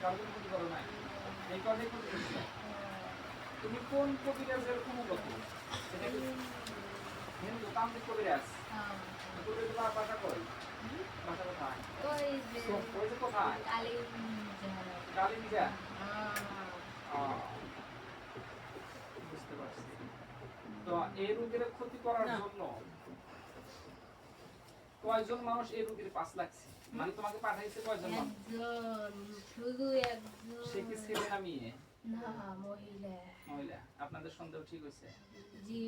কারো কোনো ক্ষতি করো নাই, এই কথাই ক্ষতি করছে। তুমি কোন কবিরাজের অনুগত? এটা কি হিন্দু তান্ত্রিক কবিরাজ? কবিরাজ বাসা কই? বাসা কোথায়? ওই যে কোথায়? কালিঞ্জা। বুঝতে পারছি। তো এই রোগের ক্ষতি করার জন্য কয়জন মানুষ এই রোগীর পাশ লাগছে? মানে তোমাকে পাঠাইছে কয়জন মানুষ? একজন, শুধু একজন। সে কি ছেলে না মেয়ে? না, মহিলা। মহিলা। আপনাদের সন্দেহ ঠিক হয়েছে? জি।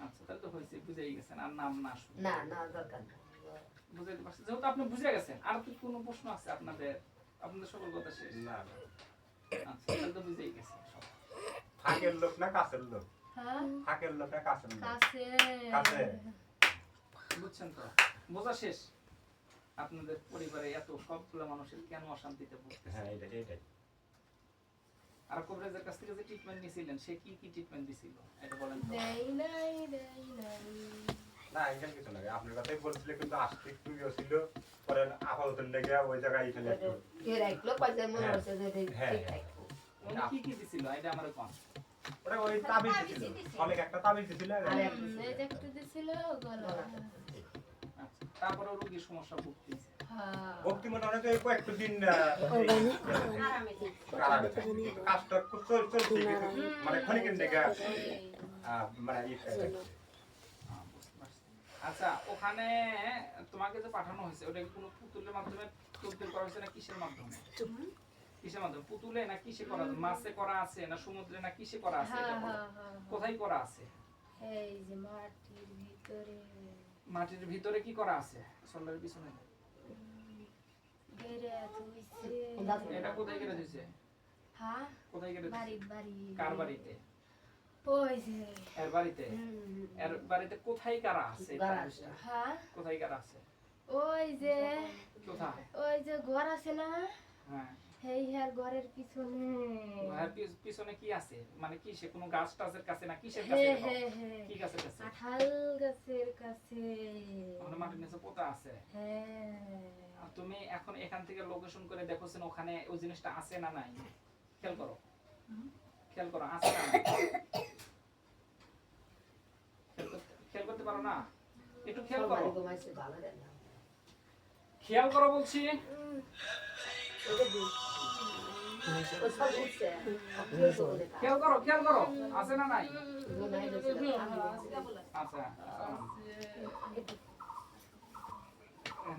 আচ্ছা, তাহলে তো হয়েছে, বুঝেই গেছেন। আর নাম না শুনে না না দরকার না। বুঝাইতে পারছি, যেহেতু আপনি বুঝে গেছেন। আর কি কোনো প্রশ্ন আছে আপনাদের? আপনাদের সকল কথা শেষ? না আচ্ছা, তাহলে তো বুঝেই গেছেন সব। ফাঁকের লোক না কাছের লোক? হ্যাঁ, ফাঁকের লোক না কাছের লোক? কাছে। কাছে। বুঝছেন তো? বোঝা শেষ। আপনাদের পরিবারে এত সবগুলো মানুষের কেন অশান্তিতে ভুগতেছে? হ্যাঁ, এটাই। আর কবিরাজের কাছ থেকে যে ট্রিটমেন্ট নিয়েছিলেন, সে কি কি ট্রিটমেন্ট দিছিল এটা বলেন তো? দেই নাই। না, এখানে কিছু না। আপনার কথাই বলছিল, কিন্তু আসতে একটু ইয়ে ছিল। পরে আপাতত লেগে ওই জায়গায় এখানে একটু কে রাখলো কয়জন মনে হচ্ছে যে ঠিক হ্যাঁ। রাখবো। উনি কি কি দিছিল এটা আমারে কোন? ওটা ওই তাবিজ ছিল, অনেক একটা তাবিজ ছিল। আর এক এই যে একটা দিছিল গলা। আচ্ছা, তারপরে রোগীর সমস্যা ভুগতেছে। হ্যাঁ। ভক্তি মনে হয় যে কয়েকটু দিন আরামে থাকে। কাজটা খুব চলছে কিন্তু মানে ক্ষণিকের লেগে মানে বুঝতে পারছি। আচ্ছা, ওখানে তোমাকে যে পাঠানো হয়েছে ওটা কি কোনো পুতুলের মাধ্যমে তদবির করা হয়েছে না কিসের মাধ্যমে? কিসের মাধ্যমে? পুতুলে না কিসে করা আছে? মাছে করা আছে না সমুদ্রে না কিসে করা আছে? এটা বলো। কোথায় করা আছে? এই যে মাটির ভিতরে। মাটির ভিতরে কি করা আছে? সোলারের পিছনে। গেরে থুইছে। এটা কোথায় গেড়ে দিয়েছে? হ্যাঁ, কোথায় গেড়ে দিয়েছে? বাড়ি। কার বাড়িতে? ওই যে। এর বাড়িতে। এর বাড়িতে কোথায় কারা আছে? হ্যাঁ, কোথায় কারা আছে? ওই যে। কোথায়? ওই যে ঘর আছে না? হ্যাঁ। এই হ্যাঁ ঘরের পিছনে। আর পিছনে কি আছে? মানে কি সে কোনো গাছ টাছের কাছে না কিসের কাছে? হ্যাঁ। কি গাছের কাছে? কাঁঠাল গাছের কাছে। ওখানে মাটির নিচে পোতা আছে। হ্যাঁ। আর তুমি এখন এখান থেকে লোকেশন করে দেখোছেন ওখানে ওই জিনিসটা আছে না নাই? খেয়াল করো। খেয়াল করো আছে না নাই? খেয়াল করতে পারো না? একটু খেয়াল করো। খেয়াল করো বলছি। খেয়াল করো আছে না নাই? আচ্ছা,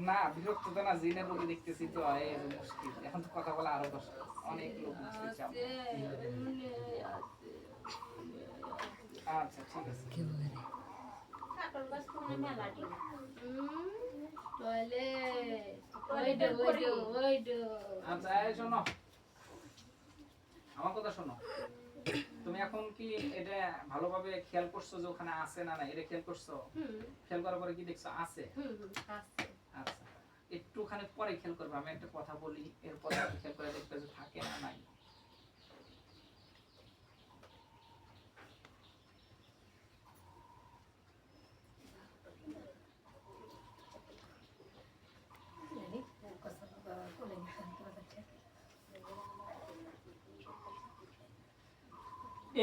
না বিরক্ত তো না, জিনের রোগী দেখতেছি তো এই মুশকিল। এখন তো কথা বলা আরো কষ্ট, অনেক লোক দেখতেছি আমরা। আচ্ছা ঠিক আছে। আচ্ছা এই শোনো, আমার কথা শোনো। তুমি এখন কি এটা ভালোভাবে খেয়াল করছো যে ওখানে আছে না না? এটা খেয়াল করছো? খেয়াল করার পরে কি দেখছো? আছে। আচ্ছা, একটুখানি পরে খেয়াল করবে। আমি একটা কথা বলি, এরপরে খেয়াল করে দেখবে যে থাকে না নাই।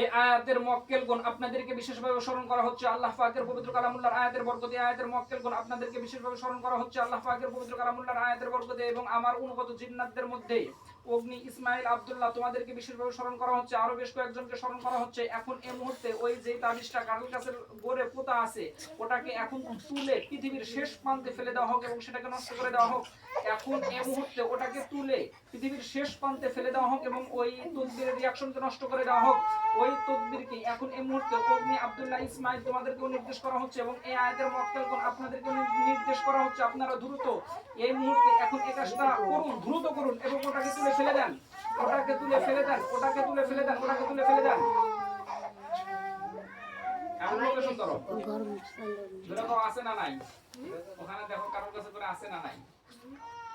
এই আয়াতের মুআক্কেল গুণ আপনাদেরকে বিশেষভাবে স্মরণ করা হচ্ছে। আল্লাহ পাকের পবিত্র কালামুল্লাহর আয়াতের বরকতে। আয়াতের মুআক্কেল গুণ আপনাদেরকে বিশেষভাবে স্মরণ করা হচ্ছে আল্লাহ পাকের পবিত্র কালামুল্লাহর আয়াতের বরকতে। এবং আমার অনুগত জিন্নাতদের মধ্যে অগ্নি, ইসমাইল, আব্দুল্লাহ তোমাদেরকে বিশেষভাবে স্মরণ করা হচ্ছে। আরো বেশ কয়েকজনকে স্মরণ করা হচ্ছে। এখন এই মুহূর্তে ওই যে তাবিজটা কাঁঠাল গাছের গোড়ে পোতা আছে ওটাকে এখন তুলে পৃথিবীর শেষ প্রান্তে ফেলে দেওয়া হোক এবং সেটাকে নষ্ট করে দেওয়া হোক। এখন এই মুহূর্তে ওটাকে তুলে পৃথিবীর শেষ প্রান্তে ফেলে দেওয়া হোক এবং ওই তদবিরের রিঅ্যাকশনকে নষ্ট করে দেওয়া হোক। ওই তদবিরকে এখন এই মুহূর্তে অগ্নি, আব্দুল্লাহ, ইসমাইল তোমাদেরকেও নির্দেশ করা হচ্ছে এবং এই আয়াতের মুআক্কেল গুণ আপনাদেরকেও নির্দেশ করা হচ্ছে। আপনারা দ্রুত এই মুহূর্তে এখন এই কাজটা করুন, দ্রুত করুন এবং ওটাকে তুলে ফেলে দেন। ওটাকে তুলে ফেলে দেন। ওটাকে তুলে ফেলে দেন। ওটাকে তুলে ফেলে দেন। এখন লোকেশন করো। দেখো আছে না নাই? ওখানে দেখো কারোর কাছে করে আছে না নাই?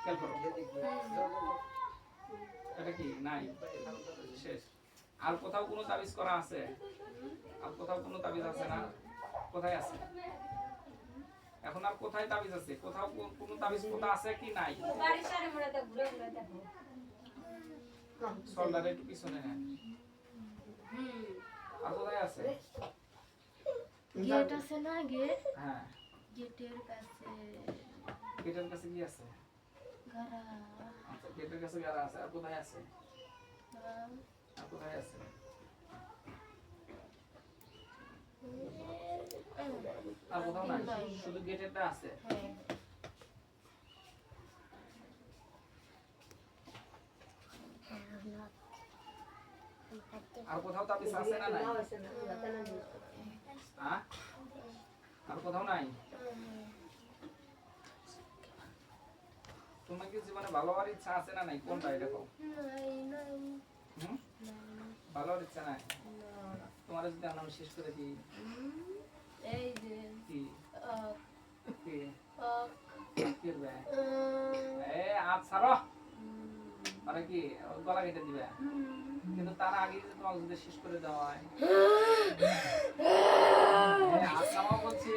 খেয়াল করো। এটা কি নাই? শেষ। আর কোথাও কোনো তাবিজ করা আছে? আর কোথাও কোনো তাবিজ আছে না? কোথায় আছে? এখন আর কোথায় তাবিজ আছে? কোথাও কোনো তাবিজ পোতা আছে কি নাই? শোল্ডারে একটু পিছনে নেন। আর কোথায় আছে? গেট আছে না গেট? হ্যাঁ, গেটের কাছে গেটের কাছে কি আছে? গাড়া। আচ্ছা, গেটের কাছে গাড়া আছে। আর কোথায় আছে? হ্যাঁ। আর কোথায় আছে? আর কোথাও নাই, শুধু গেটেরটা আছে। হ্যাঁ। আর কোথাও তাবিজ আছে না নাই? হ্যাঁ? আর কোথাও নাই? তোমার কি জীবনে ভালো হওয়ার ইচ্ছা আছে না নাই? কোনটা এটা কও? নাই নাই হুম? নাই ভালো হওয়ার ইচ্ছা নাই? না। তোমার যদি আমি শেষ করে দিই, এই যে কি? কি? কি করবে? ছাড়ো। মানে কি গলা কেটে দিবে? কিন্তু তার আগে যদি তোমাকে যদি শেষ করে দেওয়া হয়, আসামা বলছি,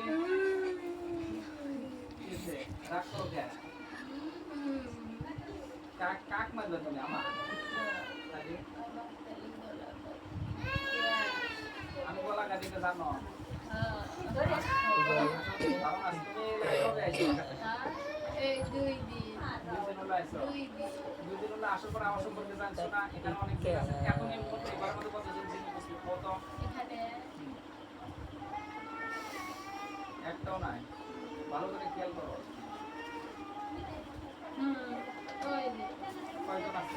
কি হয়েছে? রাগ করো কেন? কাক মারবে তুমি আমার? তাহলে আমি গলা কাটিতে জানো? কারণ আজ তুমি কবে আইছো? এই 2 দিন 2 দিন হলো আইছো? 2 দিন 2 দিন হলো আসার পর আমার সম্পর্কে জানছো না? এখানে অনেক দিন আছে। এখন এই মুহূর্তে এবার মধ্যে কতজন চিনি বুঝলি? কত? এখানে একটাও নাই। ভালো করে খেয়াল করো। ওই যে কয়জন আছে?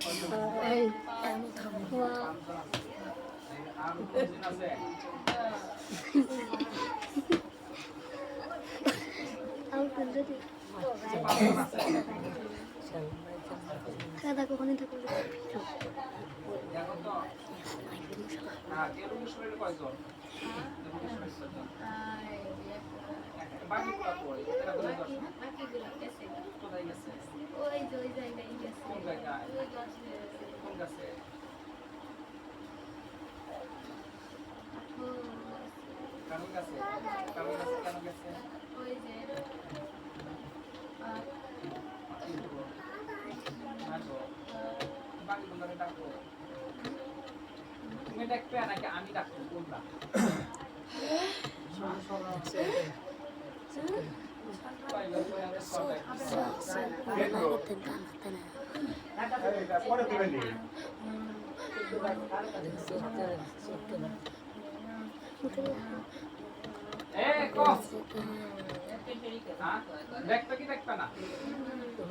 কয়জন? এই পাঁচজন আছে। আর কতজন আছে? পাঁচজন আছে। দেখো তো। হ্যাঁ, এরকম শরীরে কয়জন? এরকম শরীরে কয়জন? বাকিগুলা কই? এরা কোথায় গেছে? বাকিগুলো গেছে কোথায় গেছে? ওই যে ওই জায়গায় গেছে কোন জায়গায়? ওই গাছে কোন গাছে? কারোর কাছে? কারোর কাছে কেন গেছে? ওই যে আসো। বাকিগুলারে ডাকো। তুমি ডাকবে নাকি আমি ডাকবো? কোনটা? পরে তুলে নিয়ে দেখবে কি দেখবে না?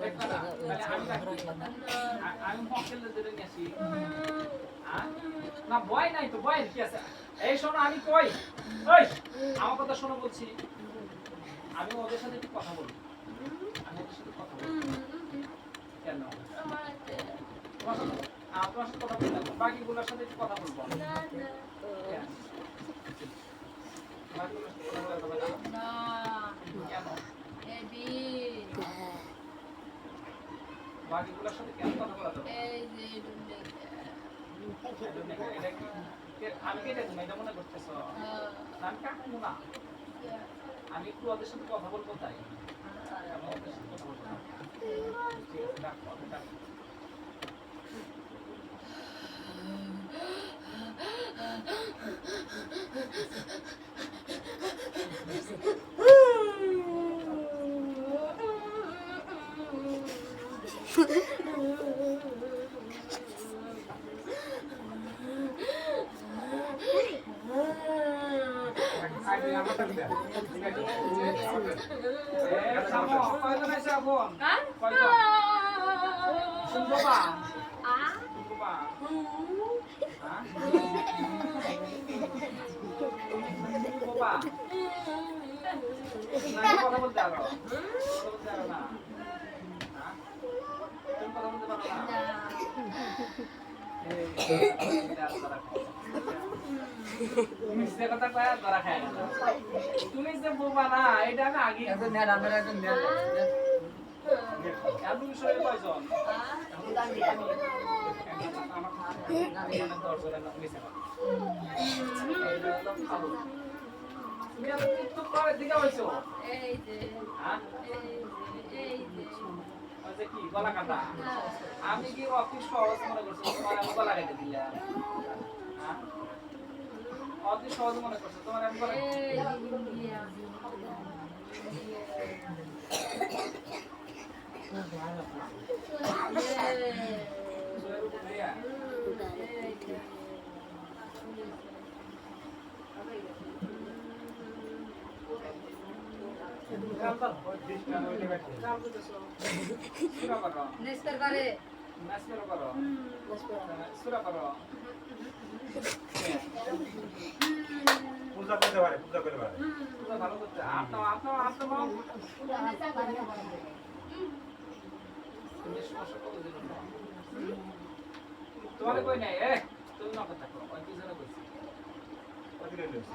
দেখবে না? তাহলে আমি ডাকি। আমি মক্কেল ধরে নিয়ে আসি। না ভয় নাই তো, ভয়ের কি আছে? এই শোনো, আমি কই, ওই আমার কথা শোনো বলছি। আমি ওদের সাথে একটু কথা বলি। আমি ওদের সাথে কথা বলি। কেন? তোমার সাথে কথা বলি না, বাকিগুলোর সাথে একটু কথা বলবো। কেন? বাকিগুলোর সাথে কথা বলতে হবে না? কেন? বাকিগুলোর সাথে কেন কথা বলা যাবে? আমি কেটে তুমি এটা মনে করতেছো? আমি কাটবো না। আমি একটু ওদের সাথে কথা বলবো, তাই আমি ওদের সাথে কথা বলবো না। ঠিক আছে, ডাকো, ওদের ডাকো। কয়জন আছে এখন? কয়জন? শুনবো বা? শুনবো বা? হ্যাঁ? শুনবো বা? না, কথা বলতে পারো? কথা বলতে পারো না? হ্যাঁ? তুমি কথা বলতে পারো না? তুমি যে কথা কয়া ধরা খায় না। তুমি যে বোবা না, এটা আমি আগে এত বিষয়ে কয়জন? তুমি এত টিকটক করে দিকে হইছো? এই যে হ্যাঁ? এই যে ওই যে কি গলা কাটা? আমি কি অতি সহজ মনে করছি তোমার আমি গলা কেটে দিলাম? হ্যাঁ? অতি সহজ মনে করছো তোমার আমি গলা জয়ের উপর দিয়া? সুরা করো, নেস্টার করে নাচমেরও করো, সুরা করো। পূজা করতে পারে, পূজা করতে পারে। সুরা ভালো করতে। আপনার তুমি সমস্যা কত দিন হলো? তোমারে কই নাই তুমি না কথা কও ওই পিছনে কইছি। কতদিন হয়েছে?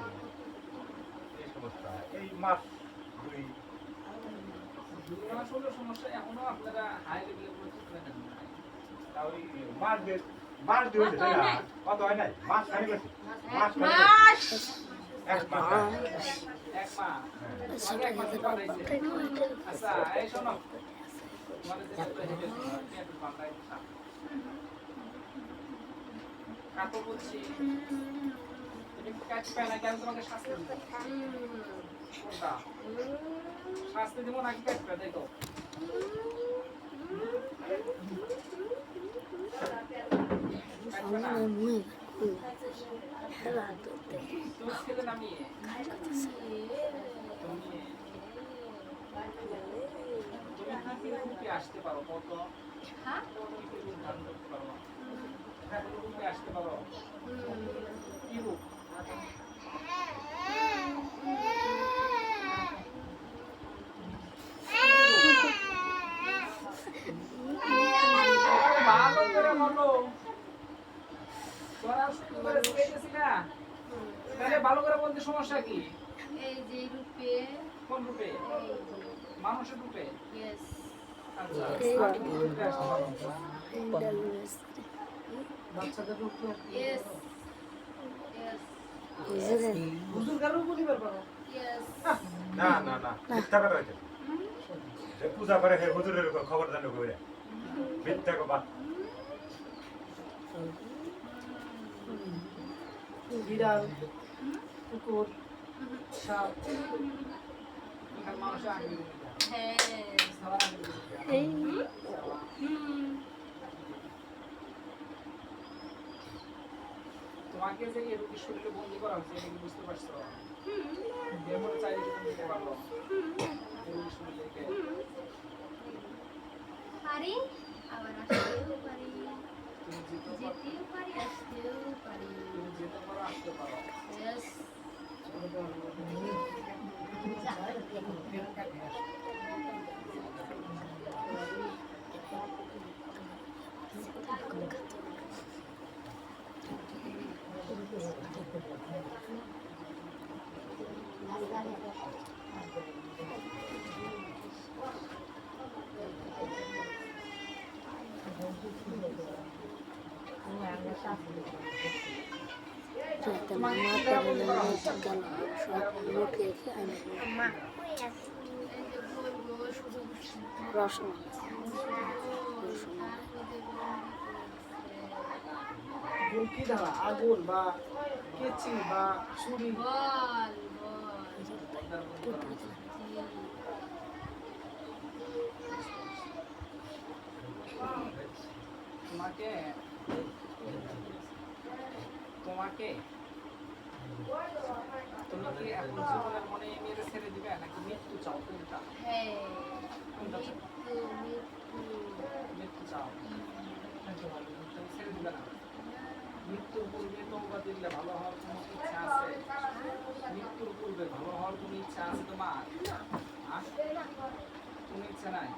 এই সমস্যা এই মাস দুই 2 মাস হলো সমস্যা এখনো আপনারা হাই লেভেলের কোনো ট্রিটমেন্ট নেন নাই। তাও এই মাস দুই হয়েছে তাই না? কত হয় নাই? মাস খানি গেছে। মাস খানি এক মাস। এক মাস তোমাকে এক মাসে পাঠাইছে। আচ্ছা এই শোনো তোমাদের যে একটা হেডে শোনো একটু বাংলায় ভাষা কাটো বলছি তুমি কাজ পায় না কেন তোমাকে শাস্তি দিব কোনটা শাস্তি দিব নাকি কাজ পায় দেখো তুমি ছেলে নামিয়ে তুমি কি রূপে আসতে পারো কত কি রূপ ধারণ করতে পারো রূপে আসতে পারো কি রূপ ভালো করে বলো তোরা শুরু করে দিয়েছিস না তাহলে ভালো করে বলতে সমস্যা কি এই যে রূপে কোন রূপে মানুষের রূপে ইয়েস আচ্ছা আমি কি রূপে আসতে পারো বাচ্চাদের রূপে ইয়েস হুজুর কারো বলিবার পারো ইয়েস না না না মিথ্যা কথা হয়েছে যে পূজা করে হে হুজুরের খবর জানো কইরা মিথ্যা কথা বিড়াল কুকুর সাপ এখানে মানুষের আগে হ্যাঁ সারা আগে তোমাকে যে এই রোগীর শরীরে বন্দি করা হচ্ছে এটা কি বুঝতে পারছো এরপরে চাইলে কি তুমি দিতে পারবো এই রোগীর শরীরকে পারি আবার আসতেও পারি তুমি যেতেও পারো যেতেও পারি আসতেও পারি তুমি যেতে পারো আসতে পারো ইয়েস কি ধারা আগুন বা কেচি বা ছুরি বল তোমাকে তোমাকে তুমি কি এখন জীবনের মনে মেরে ছেড়ে দিবে নাকি মৃত্যু চাও কোনটা হ্যাঁ কোনটা চাও? মৃত্যু চাও তুমি ছেড়ে দিবে না মৃত্যুর পূর্বে তোমরা দিলে ভালো হওয়ার কোনো ইচ্ছা আছে মৃত্যুর পূর্বে ভালো হওয়ার কোনো ইচ্ছা আছে তোমার কোনো ইচ্ছা নাই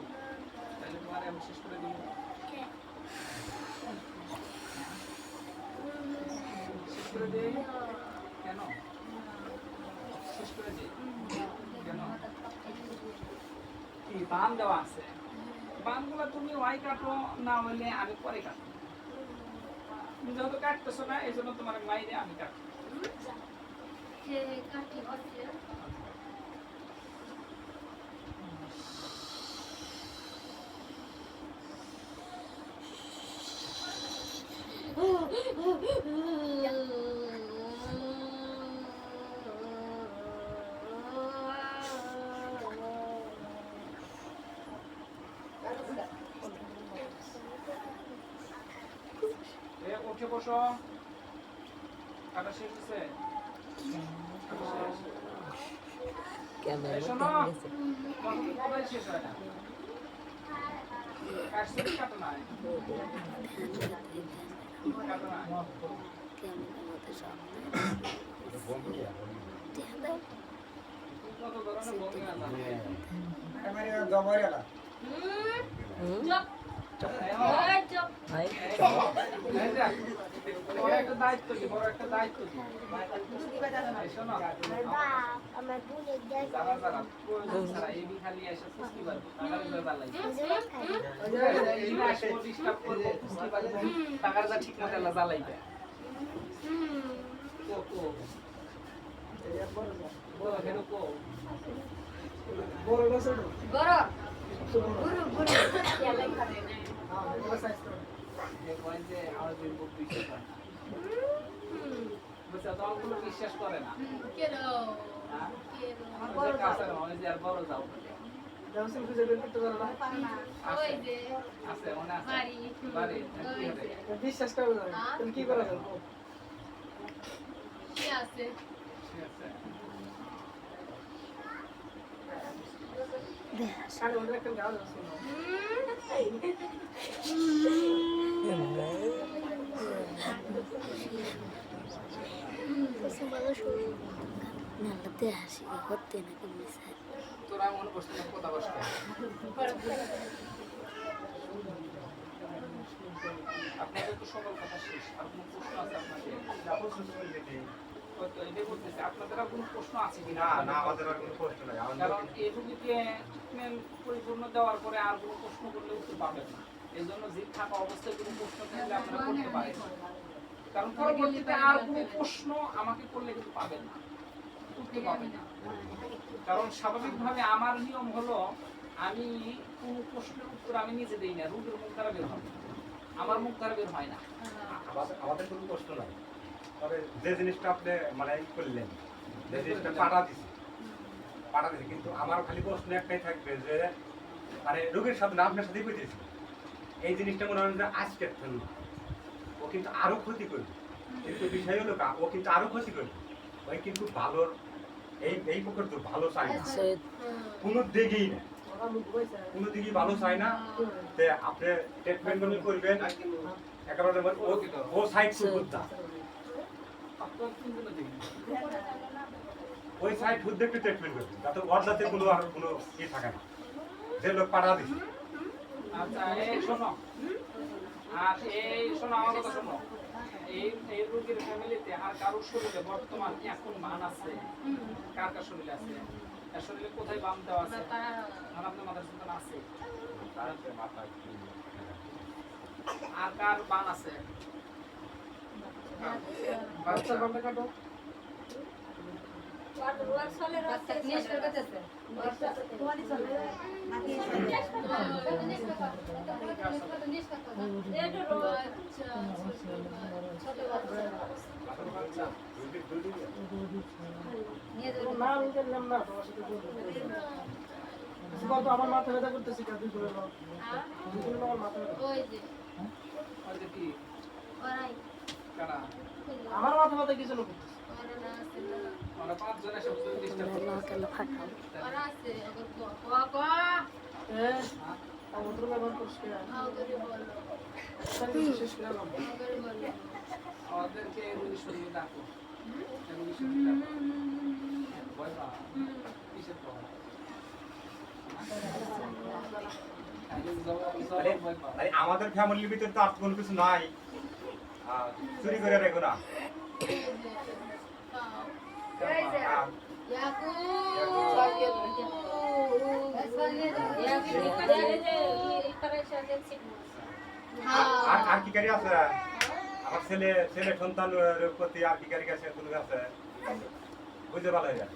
তাহলে তোমার আমি শেষ করে দিব শেষ করে দিই কেন শেষ করে দিই কেন কি বান দেওয়া আছে বানগুলো তুমি ওয়াই কাটো না হইলে আমি পরে কাটো তুমি যেহেতু কাটতেছো না এই জন্য তোমার মাইরে আমি কাটো কাটি হচ্ছে উঠে বসো। কাটা শেষ হচ্ছে? কাটা শেষ? এই শোনো, কখন কোথায় শেষ হয় না? কাটছে কি কাটা নাই? কাটা নাই? কত ধরনের বমি আছে? বড় একটা দায়িত্ব কি, বড় একটা দায়িত্ব কি? এই শোনো, আমার বোনের দেখ যারা যারা প্রয়োজন ছাড়া এই খালি এসে ফুসকি পারবো, টাকার উপরে দাঁড়াই। এই মাস ও disturb করবো, ফুসকি পারবো, টাকার যা ঠিক মতো আল্লাহ জ্বালাইবে। কো, কো। কো, হেরো কো। বড় না ছোট? যে কয় যে আমার দুই বুক বিশ্বাস হয় না। বুঝছো, দলগুলো বিশ্বাস করে না। হ্যাঁ? ওই যে কাছে নয়, ওই যে আর বড় যাও। জামসিল খুঁজে বের করতে পারো না? আছে, মনে আছে? বাড়ি, কি হবে? বিশ্বাস করো না, তুমি কি করা যাবে? ঠিক আছে। কানে মধ্যে একটা গাল আছে না? ভালো শুনি নালাতে হাসি করতে নাকি মিশাই তোরা মনে করছিস না কথা বসতে? আপনাদের তো সকল কথা শেষ। আর কোনো প্রশ্ন আছে আপনাদের? তো এটাই বলতেছি, আপনাদের আর কোনো প্রশ্ন আছে কিনা? না না, আমাদের আর কোনো প্রশ্ন নাই। কারণ এই রোগীকে ট্রিটমেন্ট পরিপূর্ণ দেওয়ার পরে আর কোনো প্রশ্ন করলে উত্তর পাবেন না। এই জন্য জিদ থাকা অবস্থায় কোনো প্রশ্ন থাকলে আপনারা করতে পারেন, কারণ পরবর্তীতে আর কোনো প্রশ্ন আমাকে করলে কিন্তু পাবেন না, উত্তর পাবেন না। কারণ স্বাভাবিকভাবে আমার নিয়ম হলো, আমি কোনো প্রশ্নের উত্তর আমি নিজে দিই না, রোগীর মুখ দ্বারা বের হবে, আমার মুখ দ্বারা বের হয় না। আমাদের কোনো প্রশ্ন নাই। তবে যে জিনিসটা আপনি মানে ই করলেন, যে জিনিসটা পাঠা দিছি, কিন্তু আমার খালি প্রশ্ন একটাই থাকবে যে মানে রোগীর সাথে না আপনার সাথেই পেয়েছি, এই জিনিসটা মনে হয় যে আজকের জন্য ও কিন্তু আরো ক্ষতি করবে, কিন্তু বিষয় হলো ও কিন্তু আরো ক্ষতি করবে। ওই কিন্তু ভালোর এই পক্ষের তো ভালো চাই না, কোনো দিকেই না, কোনো দিকেই ভালো চাই না। তে আপনি ট্রিটমেন্ট করবেন একেবারে ও সাইড সুবিধা, আপনার তিনজনে দেখি ওই সাইড বুদ্ধে একটু ট্রিটমেন্ট করবেন, যাতে ওর যাতে কোনো আর কোনো ই থাকে না, যে লোক পাঠা দিচ্ছে। আচ্ছা, এই শোনো, আর এই শোনো, আমার কথা শোনো। এই রোগীর ফ্যামিলিতে আর কারোর শরীরে বর্তমান এখন বান আছে? কার কার শরীরে আছে? তার শরীরে কোথায় বাম দেওয়া আছে? আর আপনার মাথার চুলকানি আছে? আর কার বান আছে? বাচ্চা বামটা কাটো। না আমি জানলাম না, তোমার সাথে কত আমার মাথা ব্যথা করতেছি, কাজ করে নাও, আমার মাথা ব্যথা। ওই যে কি কারা? আমার মাথা ব্যথা কিছু না করতেছে। আমরা পাঁচজন এসে ডিস্টার্ব করতেছি। আমার তো ব্যবহার করছে, শেষ করে এলাম। আমাদেরকে রোগীর শরীরে ডাকো, রোগীর শরীরে ডাকো। ভয় পাও? কিসের ভয়? ভয় পাও? মানে আমাদের ফ্যামিলির ভিতরে তো আর কোনো কিছু নাই, চুরি করে রেখো না। আর কি কারি আছে? আমার ছেলে সন্তানের প্রতি আর কি কারি আছে? কোনো আছে বুঝতে ভালো হয়ে যায়।